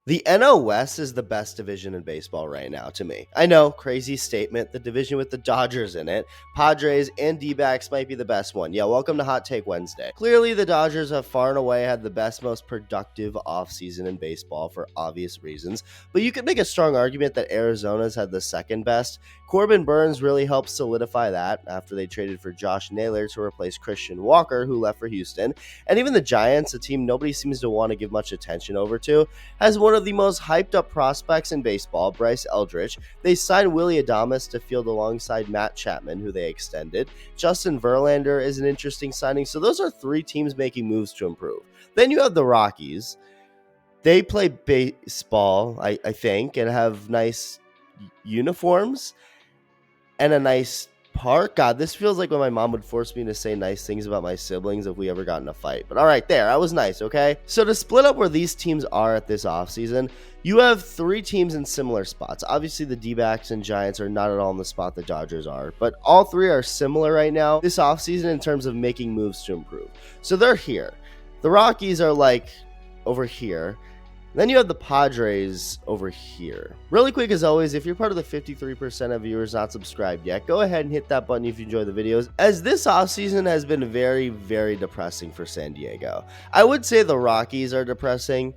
The NL West is the best division in baseball right now to me. I know, crazy statement. The division with the Dodgers in it, Padres, and D-backs might be the best one. Yeah, welcome to Hot Take Wednesday. Clearly, the Dodgers have far and away had the best, most productive offseason in baseball for obvious reasons, but you could make a strong argument that Arizona's had the second best. Corbin Burns really helped solidify that after they traded for Josh Naylor to replace Christian Walker, who left for Houston. And even the Giants, a team nobody seems to want to give much attention over to, has one of the most hyped up prospects in baseball, Bryce Eldridge. They signed Willy Adames to field alongside Matt Chapman, who they extended. Justin Verlander is an interesting signing. So those are three teams making moves to improve. Then you have the Rockies. They play baseball, I think, and have nice uniforms and a nice park. God, this feels like when my mom would force me to say nice things about my siblings if we ever got in a fight. But all right, there, I was nice, okay? So to split up where these teams are at this offseason, you have three teams in similar spots. Obviously, the D-backs and Giants are not at all in the spot the Dodgers are, but all three are similar right now this offseason in terms of making moves to improve. So they're here. The Rockies are like over here. Then you have the Padres over here. Really quick, as always, if you're part of the 53% of viewers not subscribed yet, go ahead and hit that button if you enjoy the videos, as this offseason has been very, very depressing for San Diego. I would say the Rockies are depressing,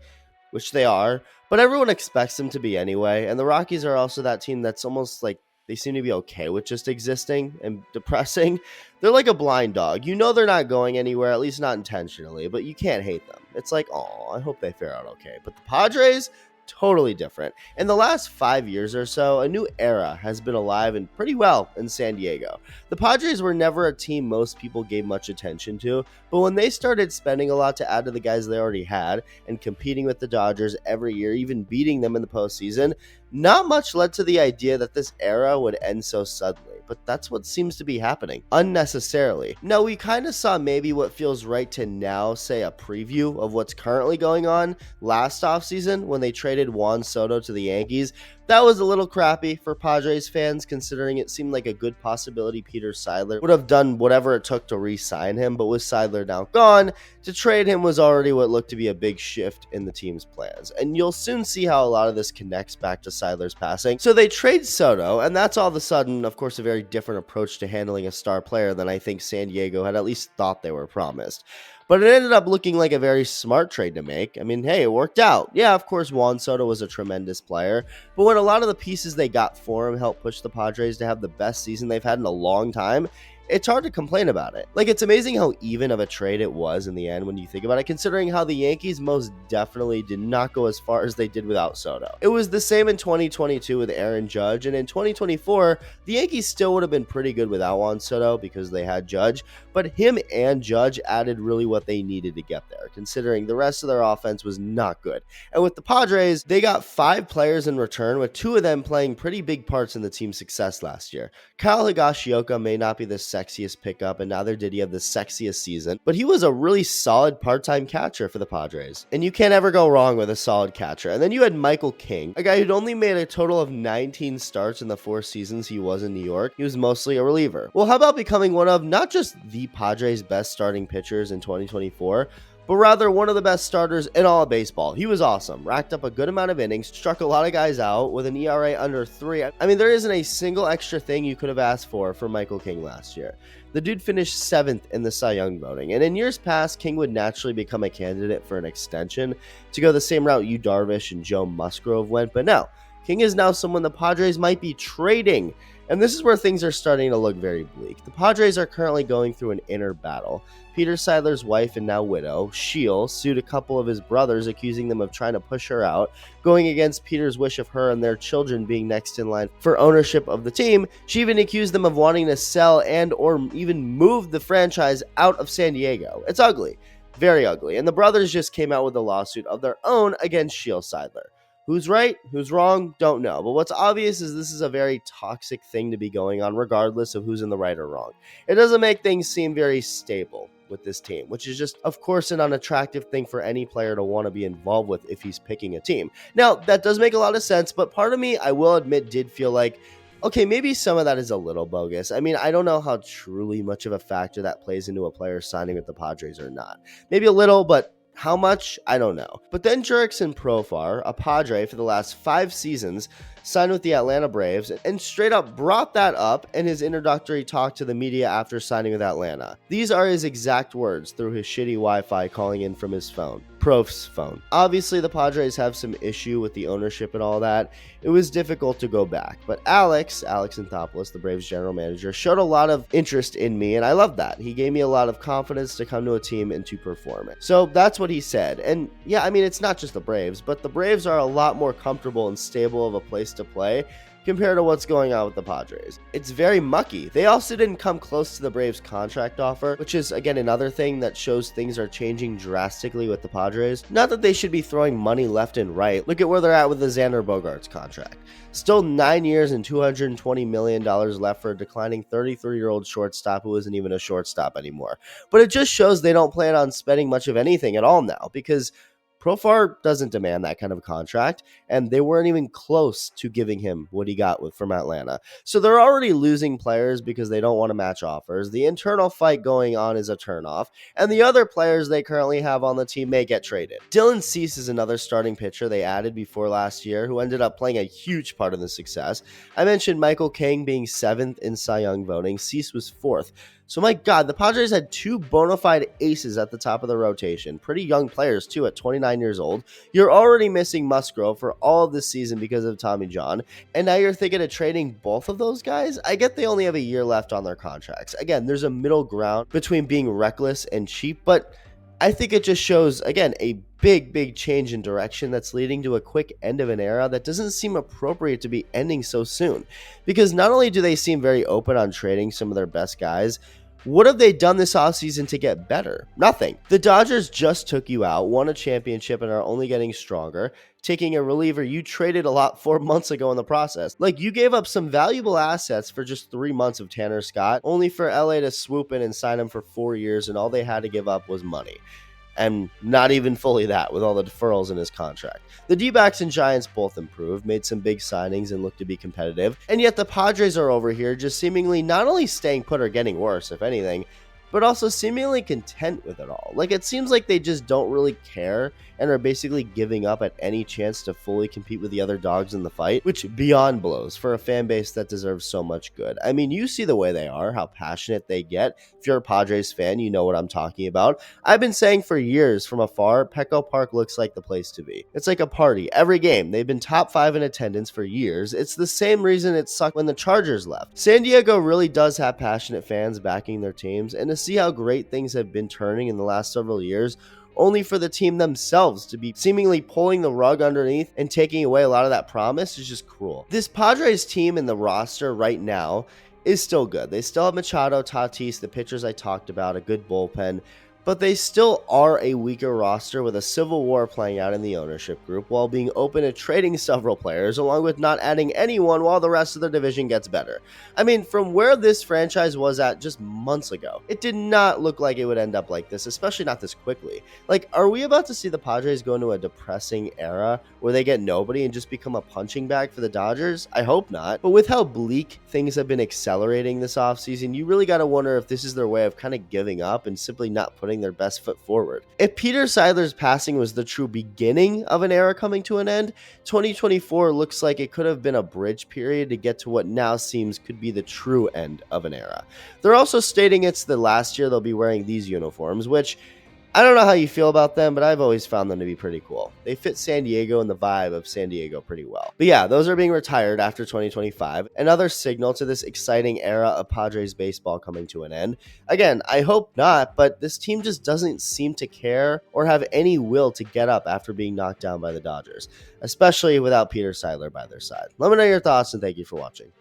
which they are, but everyone expects them to be anyway, and the Rockies are also that team that's almost like they seem to be okay with just existing and depressing. They're like a blind dog. You know they're not going anywhere, at least not intentionally, but you can't hate them. It's like, oh, I hope they fare out okay. But the Padres, totally different. In the last 5 years or so, a new era has been alive and pretty well in San Diego. The Padres were never a team most people gave much attention to, but when they started spending a lot to add to the guys they already had and competing with the Dodgers every year, even beating them in the postseason, not much led to the idea that this era would end so suddenly. But that's what seems to be happening, unnecessarily. Now, we kind of saw maybe what feels right to now say a preview of what's currently going on last offseason when they traded Juan Soto to the Yankees. That was a little crappy for Padres fans, considering it seemed like a good possibility Peter Seidler would have done whatever it took to re-sign him, but with Seidler now gone, to trade him was already what looked to be a big shift in the team's plans. And you'll soon see how a lot of this connects back to Seidler's passing. So they trade Soto, and that's all of a sudden, of course, a very different approach to handling a star player than I think San Diego had at least thought they were promised. But it ended up looking like a very smart trade to make. I mean, hey, it worked out. Yeah, of course, Juan Soto was a tremendous player, but when a lot of the pieces they got for him helped push the Padres to have the best season they've had in a long time, it's hard to complain about it. Like, it's amazing how even of a trade it was in the end when you think about it, considering how the Yankees most definitely did not go as far as they did without Soto. It was the same in 2022 with Aaron Judge, and in 2024, the Yankees still would have been pretty good without Juan Soto because they had Judge, but him and Judge added really what they needed to get there, considering the rest of their offense was not good. And with the Padres, they got 5 players in return, with 2 of them playing pretty big parts in the team's success last year. Kyle Higashioka may not be the sexiest pickup, and neither did he have the sexiest season, but he was a really solid part-time catcher for the Padres. And you can't ever go wrong with a solid catcher. And then you had Michael King, a guy who'd only made a total of 19 starts in the 4 seasons he was in New York. He was mostly a reliever. Well, how about becoming one of not just the Padres' best starting pitchers in 2024, but rather one of the best starters in all of baseball. He was awesome, racked up a good amount of innings, struck a lot of guys out with an ERA under 3. I mean, there isn't a single extra thing you could have asked for Michael King last year. The dude finished 7th in the Cy Young voting, and in years past, King would naturally become a candidate for an extension to go the same route Yu Darvish and Joe Musgrove went, but no, King is now someone the Padres might be trading. And this is where things are starting to look very bleak. The Padres are currently going through an inner battle. Peter Seidler's wife and now widow, Sheil, sued a couple of his brothers, accusing them of trying to push her out, going against Peter's wish of her and their children being next in line for ownership of the team. She even accused them of wanting to sell and or even move the franchise out of San Diego. It's ugly. Very ugly. And the brothers just came out with a lawsuit of their own against Sheil Seidler. Who's right? Who's wrong? Don't know. But what's obvious is this is a very toxic thing to be going on, regardless of who's in the right or wrong. It doesn't make things seem very stable with this team, which is just, of course, an unattractive thing for any player to want to be involved with if he's picking a team. Now, that does make a lot of sense, but part of me, I will admit, did feel like, okay, maybe some of that is a little bogus. I mean, I don't know how truly much of a factor that plays into a player signing with the Padres or not. Maybe a little, but How much? I don't know. But then Jurickson Profar, a Padre for the last 5 seasons, signed with the Atlanta Braves and straight up brought that up in his introductory talk to the media after signing with Atlanta. These are his exact words through his shitty Wi-Fi calling in from his phone. Prof's phone. Obviously, the Padres have some issue with the ownership and all that. It was difficult to go back. But Alex Anthopoulos, the Braves general manager, showed a lot of interest in me, and I love that. He gave me a lot of confidence to come to a team and to perform it. So that's what he said. And yeah, I mean, it's not just the Braves, but the Braves are a lot more comfortable and stable of a place to play compared to what's going on with the Padres. It's very mucky. They also didn't come close to the Braves' contract offer, which is, again, another thing that shows things are changing drastically with the Padres. Not that they should be throwing money left and right. Look at where they're at with the Xander Bogaerts contract. Still 9 years and $220 million left for a declining 33-year-old shortstop who isn't even a shortstop anymore. But it just shows they don't plan on spending much of anything at all now, because Profar doesn't demand that kind of contract, and they weren't even close to giving him what he got from Atlanta. So they're already losing players because they don't want to match offers. The internal fight going on is a turnoff, and the other players they currently have on the team may get traded. Dylan Cease is another starting pitcher they added before last year who ended up playing a huge part in the success. I mentioned Michael King being 7th in Cy Young voting. Cease was 4th. So my God, the Padres had 2 bona fide aces at the top of the rotation. Pretty young players too at 29 years old. You're already missing Musgrove for all of this season because of Tommy John. And now you're thinking of trading both of those guys? I get they only have a year left on their contracts. Again, there's a middle ground between being reckless and cheap, but I think it just shows, again, a big change in direction that's leading to a quick end of an era that doesn't seem appropriate to be ending so soon. Because not only do they seem very open on trading some of their best guys, what have they done this offseason to get better? Nothing. The Dodgers just took you out, won a championship, and are only getting stronger, taking a reliever you traded a lot 4 months ago in the process. Like, you gave up some valuable assets for just 3 months of Tanner Scott, only for LA to swoop in and sign him for 4 years, and all they had to give up was money. And not even fully that with all the deferrals in his contract. The D-backs and Giants both improved, made some big signings and looked to be competitive, and yet the Padres are over here just seemingly not only staying put or getting worse, if anything, but also seemingly content with it all. Like, it seems like they just don't really care and are basically giving up at any chance to fully compete with the other dogs in the fight, which beyond blows for a fan base that deserves so much good. I mean, you see the way they are, how passionate they get. If you're a Padres fan, you know what I'm talking about. I've been saying for years from afar, Petco Park looks like the place to be. It's like a party. Every game, they've been top 5 in attendance for years. It's the same reason it sucked when the Chargers left. San Diego really does have passionate fans backing their teams, and to see how great things have been turning in the last several years, only for the team themselves to be seemingly pulling the rug underneath and taking away a lot of that promise is just cruel. This Padres team in the roster right now is still good. They still have Machado, Tatis, the pitchers I talked about, a good bullpen, but they still are a weaker roster with a civil war playing out in the ownership group while being open to trading several players along with not adding anyone while the rest of the division gets better. I mean, from where this franchise was at just months ago, it did not look like it would end up like this, especially not this quickly. Like, are we about to see the Padres go into a depressing era where they get nobody and just become a punching bag for the Dodgers? I hope not. But with how bleak things have been accelerating this offseason, you really got to wonder if this is their way of kind of giving up and simply not putting their best foot forward. If Peter Seidler's passing was the true beginning of an era coming to an end, 2024 looks like it could have been a bridge period to get to what now seems could be the true end of an era. They're also stating it's the last year they'll be wearing these uniforms, which I don't know how you feel about them, but I've always found them to be pretty cool. They fit San Diego and the vibe of San Diego pretty well. But yeah, those are being retired after 2025. Another signal to this exciting era of Padres baseball coming to an end. Again, I hope not, but this team just doesn't seem to care or have any will to get up after being knocked down by the Dodgers, especially without Peter Seidler by their side. Let me know your thoughts, and thank you for watching.